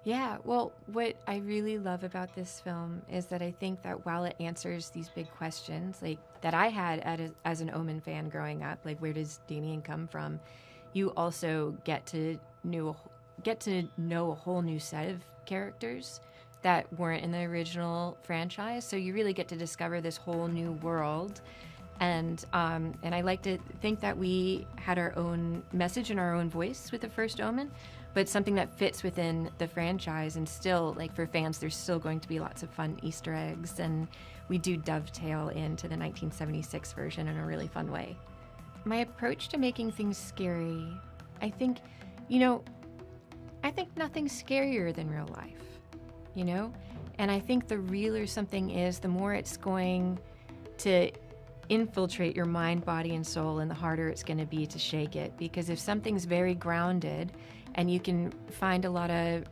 Yeah, well, what I really love about this film is that I think that while it answers these big questions, like that I had as an Omen fan growing up, like where does Damien come from, you also get to know a whole new set of characters that weren't in the original franchise. So you really get to discover this whole new world. And I like to think that we had our own message and our own voice with the first Omen, but something that fits within the franchise. And still, like for fans, there's still going to be lots of fun Easter eggs, and we do dovetail into the 1976 version in a really fun way. My approach to making things scary, I think nothing's scarier than real life, you know? And I think the realer something is, the more it's going to infiltrate your mind, body, and soul, and the harder it's going to be to shake it. Because if something's very grounded and you can find a lot of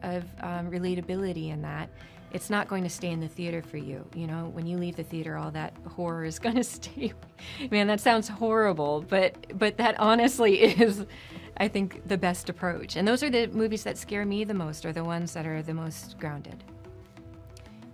relatability in that, it's not going to stay in the theater for you. You know, when you leave the theater, all that horror is going to stay. Man, that sounds horrible, but that honestly is, I think, the best approach. And those are the movies that scare me the most, are the ones that are the most grounded.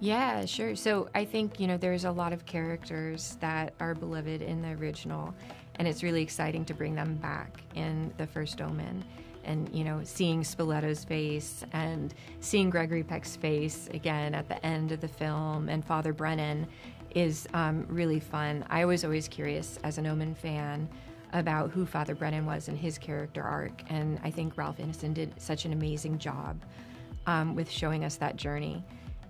Yeah, sure. So I think, there's a lot of characters that are beloved in the original, and it's really exciting to bring them back in the first Omen. And, seeing Spoleto's face and seeing Gregory Peck's face again at the end of the film, and Father Brennan is really fun. I was always curious as an Omen fan about who Father Brennan was and his character arc, and I think Ralph Ineson did such an amazing job with showing us that journey.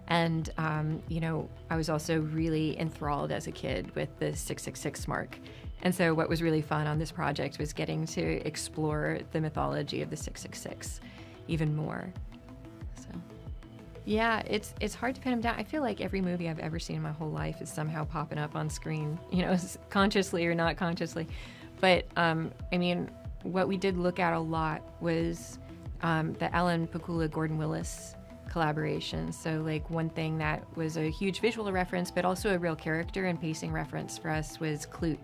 And, I was also really enthralled as a kid with the 666 mark. And so what was really fun on this project was getting to explore the mythology of the 666 even more. So, yeah, it's hard to pin them down. I feel like every movie I've ever seen in my whole life is somehow popping up on screen, consciously or not consciously. But, what we did look at a lot was the Alan Pakula Gordon Willis collaboration. So like one thing that was a huge visual reference, but also a real character and pacing reference for us was Clute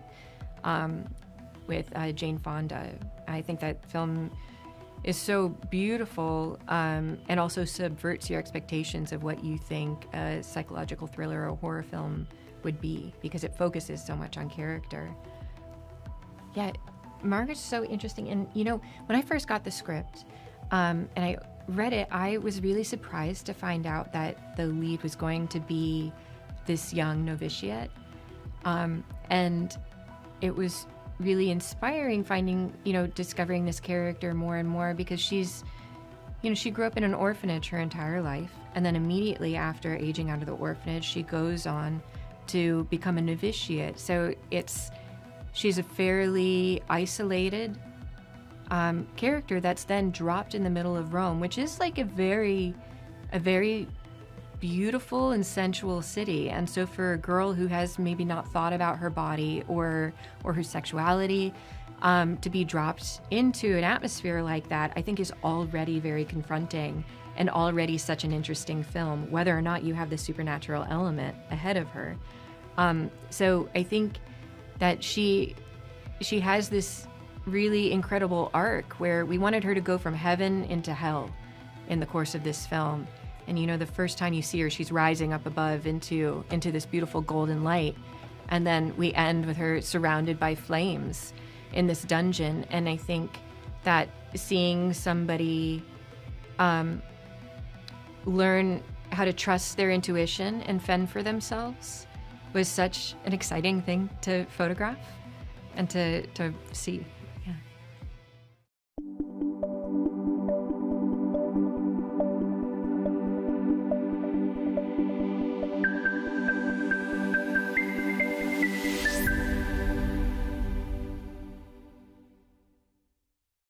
with Jane Fonda. I think that film is so beautiful and also subverts your expectations of what you think a psychological thriller or horror film would be, because it focuses so much on character. Yeah, Margaret's so interesting. And when I first got the script and I read it, I was really surprised to find out that the lead was going to be this young novitiate. And it was really inspiring discovering this character more and more, because she's, she grew up in an orphanage her entire life. And then immediately after aging out of the orphanage, she goes on to become a novitiate. So she's a fairly isolated character that's then dropped in the middle of Rome, which is like a very beautiful and sensual city. And so for a girl who has maybe not thought about her body or her sexuality, to be dropped into an atmosphere like that, I think is already very confronting and already such an interesting film, whether or not you have the supernatural element ahead of her. So I think that she has this really incredible arc where we wanted her to go from heaven into hell in the course of this film. And the first time you see her, she's rising up above into this beautiful golden light. And then we end with her surrounded by flames in this dungeon. And I think that seeing somebody learn how to trust their intuition and fend for themselves was such an exciting thing to photograph and to see.